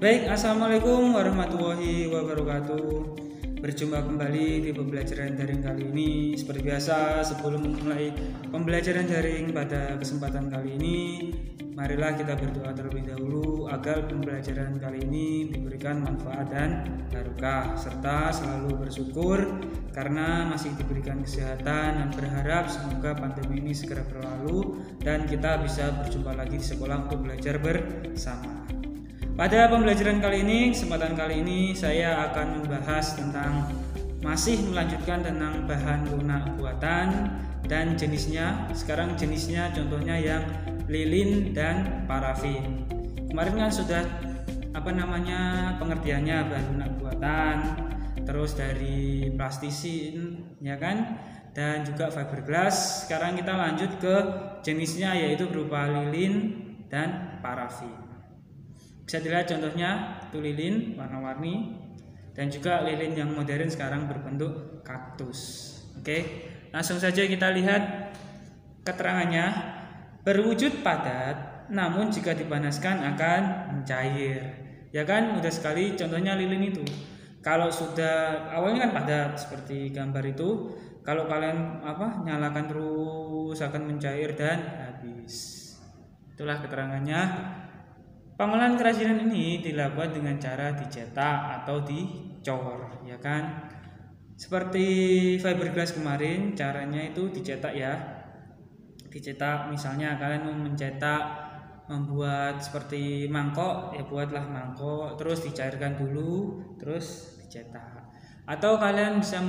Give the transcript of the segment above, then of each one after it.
Baik, assalamualaikum warahmatullahi wabarakatuh. Berjumpa kembali di pembelajaran daring kali ini. Seperti biasa, sebelum memulai pembelajaran daring pada kesempatan kali ini, marilah kita berdoa terlebih dahulu agar pembelajaran kali ini diberikan manfaat dan barokah, serta selalu bersyukur karena masih diberikan kesehatan, dan berharap semoga pandemi ini segera berlalu dan kita bisa berjumpa lagi di sekolah untuk belajar bersama. Pada pembelajaran kali ini, kesempatan kali ini saya akan membahas tentang masih melanjutkan tentang bahan lunak buatan dan jenisnya. Sekarang jenisnya contohnya yang lilin dan parafin. Kemarin kan sudah pengertiannya bahan lunak buatan, terus dari plastisin ya kan, dan juga fiberglass. Sekarang kita lanjut ke jenisnya, yaitu berupa lilin dan parafin. Bisa dilihat contohnya itu lilin warna-warni dan juga lilin yang modern sekarang berbentuk kaktus. Oke, langsung saja kita lihat keterangannya. Berwujud padat, namun jika dipanaskan akan mencair. Ya kan, mudah sekali contohnya lilin itu. Kalau sudah awalnya kan padat seperti gambar itu, kalau kalian nyalakan terus akan mencair dan habis. Itulah keterangannya. Pengolahan kerajinan ini dilakukan dengan cara dicetak atau dicor, ya kan? Seperti fiberglass kemarin, caranya itu dicetak ya. Dicetak, misalnya kalian mau membuat seperti mangkok, ya buatlah mangkok, terus dicairkan dulu, terus dicetak. Atau kalian bisa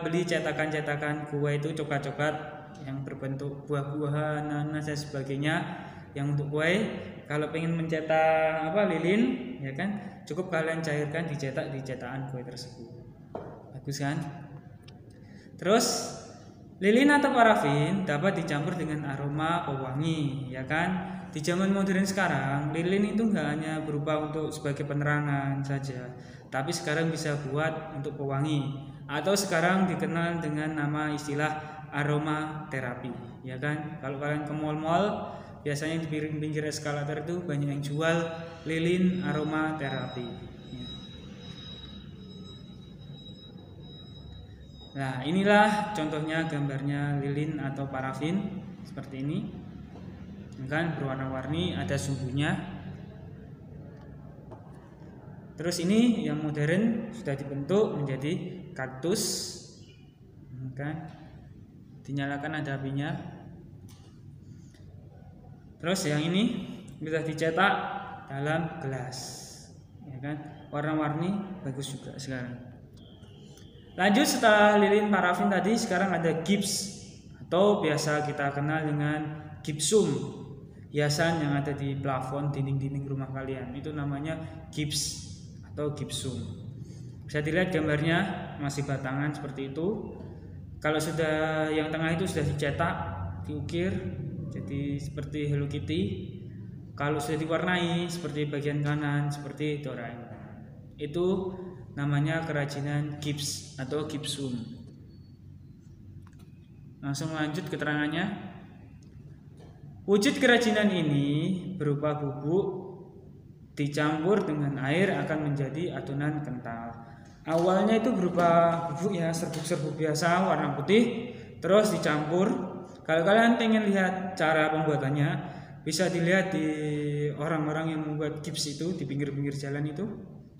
beli cetakan-cetakan kue itu coklat-coklat yang berbentuk buah-buahan, nanas dan sebagainya. Yang untuk kue, kalau pengen mencetak lilin, ya kan, cukup kalian cairkan dicetak di cetakan kue tersebut. Bagus kan? Terus lilin atau parafin dapat dicampur dengan aroma pewangi, ya kan? Di zaman modern sekarang, lilin itu nggak hanya berupa untuk sebagai penerangan saja, tapi sekarang bisa buat untuk pewangi, atau sekarang dikenal dengan nama istilah aroma terapi, ya kan? Kalau kalian ke mall-mall, biasanya di pinggir eskalator itu banyak yang jual lilin aroma terapi. Nah, inilah contohnya gambarnya lilin atau parafin seperti ini. Kan berwarna-warni, ada sumbunya. Terus ini yang modern sudah dibentuk menjadi kaktus. Kan dinyalakan ada apinya. Terus yang ini bisa dicetak dalam gelas, ya kan? Warna-warni bagus juga sekarang. Lanjut, setelah lilin parafin tadi, sekarang ada gips atau biasa kita kenal dengan gipsum. Hiasan yang ada di plafon, dinding-dinding rumah kalian itu namanya gips atau gipsum. Bisa dilihat gambarnya masih batangan seperti itu. Kalau sudah yang tengah itu sudah dicetak, diukir jadi seperti Hello Kitty. Kalau sudah diwarnai seperti bagian kanan seperti Doraemon, itu namanya kerajinan gips atau gipsum. Langsung lanjut keterangannya. Wujud kerajinan ini berupa bubuk dicampur dengan air akan menjadi adonan kental. Awalnya itu berupa bubuk ya, serbuk-serbuk biasa warna putih, terus dicampur. Kalau kalian pengen lihat cara pembuatannya, bisa dilihat di orang-orang yang membuat gips itu di pinggir-pinggir jalan itu.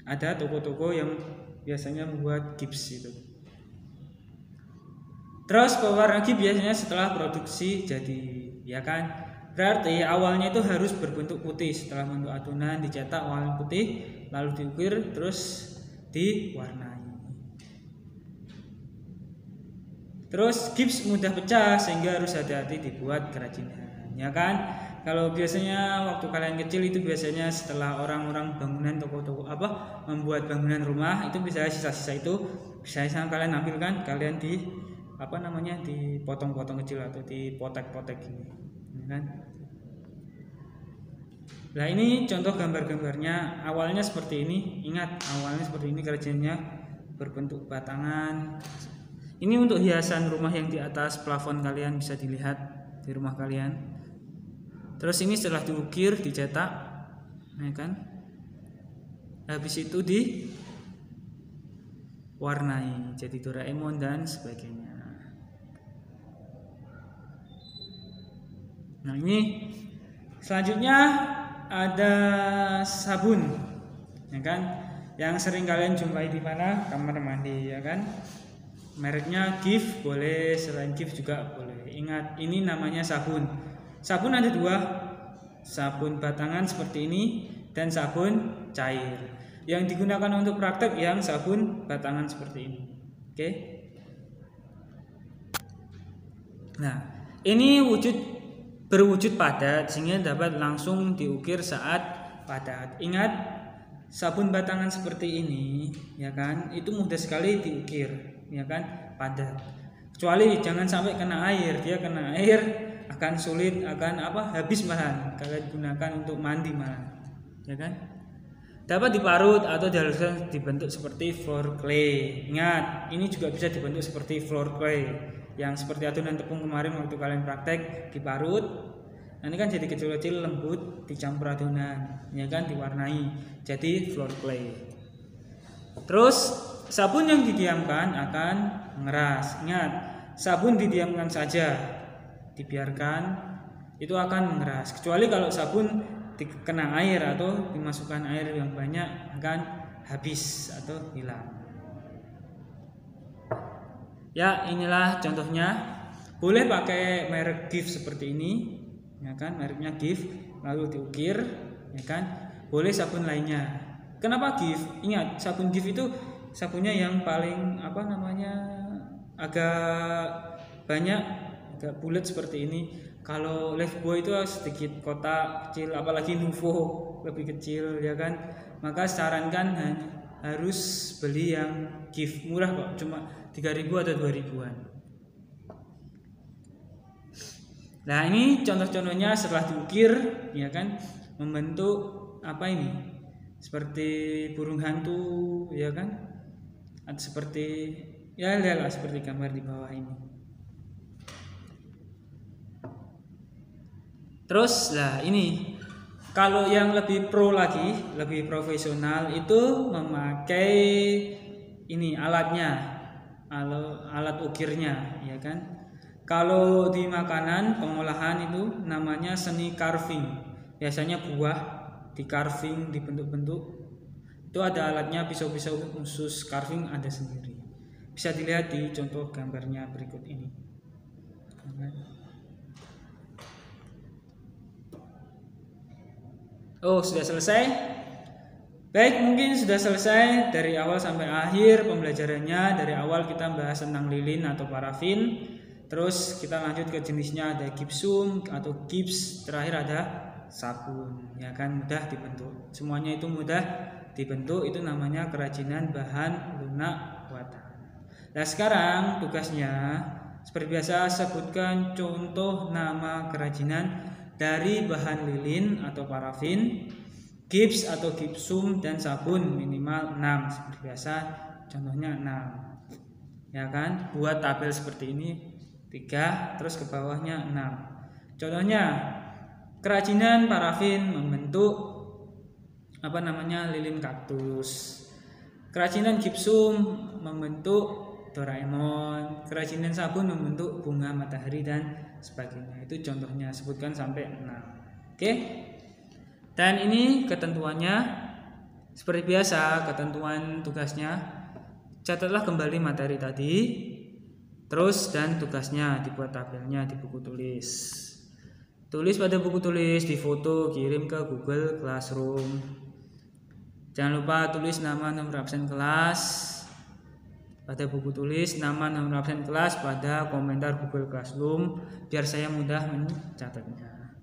Ada toko-toko yang biasanya membuat gips itu. Terus pewarna gips biasanya setelah produksi jadi, ya kan? Berarti awalnya itu harus berbentuk putih. Setelah bentuk adonan dicetak warna putih, lalu diukir, terus diwarnai. Terus gips mudah pecah sehingga harus hati-hati dibuat kerajinan, ya kan? Kalau biasanya waktu kalian kecil itu biasanya setelah orang-orang bangunan toko-toko membuat bangunan rumah itu bisa sisa-sisa itu bisa kalian ambilkan, kalian dipotong-potong kecil atau dipotek-potek gini, ya kan? Nah, ini contoh gambar-gambarnya. Awalnya seperti ini. Ingat, awalnya seperti ini kerajinannya berbentuk batangan. Ini untuk hiasan rumah yang di atas plafon kalian, bisa dilihat di rumah kalian. Terus ini setelah diukir, dicetak, ya kan? habis itu diwarnai jadi Doraemon dan sebagainya. Nah, ini selanjutnya ada sabun, ya kan, yang sering kalian jumpai di mana? Kamar mandi, ya kan. Mereknya Gift boleh, selain Gift juga boleh. Ingat, ini namanya sabun. Sabun ada dua, sabun batangan seperti ini dan sabun cair. Yang digunakan untuk praktek yang sabun batangan seperti ini. Oke. Nah, ini berwujud padat sehingga dapat langsung diukir saat padat. Ingat, sabun batangan seperti ini, ya kan, itu mudah sekali diukir, ya kan, padat. Kecuali jangan sampai kena air. Dia kena air akan sulit, akan habis malahan. Kalian gunakan untuk mandi malahan, ya kan. Dapat diparut atau dihaluskan dibentuk seperti floor clay. Ingat, ini juga bisa dibentuk seperti floor clay. Yang seperti adonan tepung kemarin waktu kalian praktek diparut, nanti kan jadi kecil-kecil lembut, dicampur adonan, ya kan, diwarnai jadi floor clay. Terus sabun yang didiamkan akan mengeras. Ingat, sabun didiamkan saja, dibiarkan itu akan mengeras. Kecuali kalau sabun dikena air atau dimasukkan air yang banyak akan habis atau hilang. Ya, inilah contohnya. Boleh pakai merek Gift seperti ini, ya kan, mereknya Gift, lalu diukir, ya kan. Boleh sabun lainnya. Kenapa Gift? Ingat, sabun Gift itu sabunnya yang paling agak banyak, agak bulat seperti ini. Kalau Lifebuoy itu sedikit kotak kecil, apalagi Nuvo lebih kecil, ya kan. Maka sarankan harus beli yang Gift, murah kok, cuma 3.000 atau 2.000-an. Nah, ini contoh-contohnya setelah diukir, ya kan, membentuk ini? Seperti burung hantu, ya kan? Atau seperti lihatlah seperti gambar di bawah ini. Terus ini kalau yang lebih pro lagi, lebih profesional itu memakai ini alatnya. Alat ukirnya, ya kan. Kalau di makanan pengolahan itu namanya seni carving. Biasanya buah di carving, dibentuk-bentuk. Itu ada alatnya, pisau-pisau khusus carving ada sendiri. Bisa dilihat di contoh gambarnya berikut ini. Oh, sudah selesai? Baik, mungkin sudah selesai dari awal sampai akhir pembelajarannya. Dari awal kita bahas tentang lilin atau parafin. Terus kita lanjut ke jenisnya, ada gipsum atau gips. Terakhir ada sabun, ya kan, mudah dibentuk. Semuanya itu mudah dibentuk, itu namanya kerajinan bahan lunak buatan. Nah, sekarang tugasnya seperti biasa, sebutkan contoh nama kerajinan dari bahan lilin atau parafin, gips atau gipsum, dan sabun minimal 6. Seperti biasa contohnya 6, ya kan. Buat tabel seperti ini 3, terus ke bawahnya 6. Contohnya kerajinan parafin membentuk lilin kaktus. Kerajinan gipsum membentuk Doraemon. Kerajinan sabun membentuk bunga matahari dan sebagainya. Itu contohnya, sebutkan sampai 6. Oke. Dan ini ketentuannya seperti biasa, ketentuan tugasnya. Catatlah kembali materi tadi. Terus dan tugasnya dibuat tabelnya di buku tulis. Tulis pada buku tulis, difoto, kirim ke Google Classroom. Jangan lupa tulis nama nomor absen kelas pada buku tulis, nama nomor absen kelas pada komentar Google Classroom biar saya mudah mencatatnya.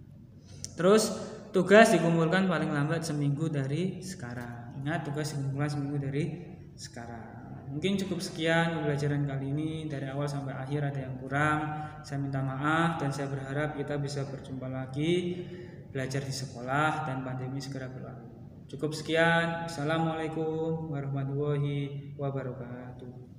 Terus tugas dikumpulkan paling lambat seminggu dari sekarang. Ingat, tugas dikumpulkan seminggu dari sekarang. Mungkin cukup sekian pembelajaran kali ini. Dari awal sampai akhir ada yang kurang, saya minta maaf, dan saya berharap kita bisa berjumpa lagi belajar di sekolah dan pandemi segera berlalu. Cukup sekian. Assalamualaikum warahmatullahi wabarakatuh.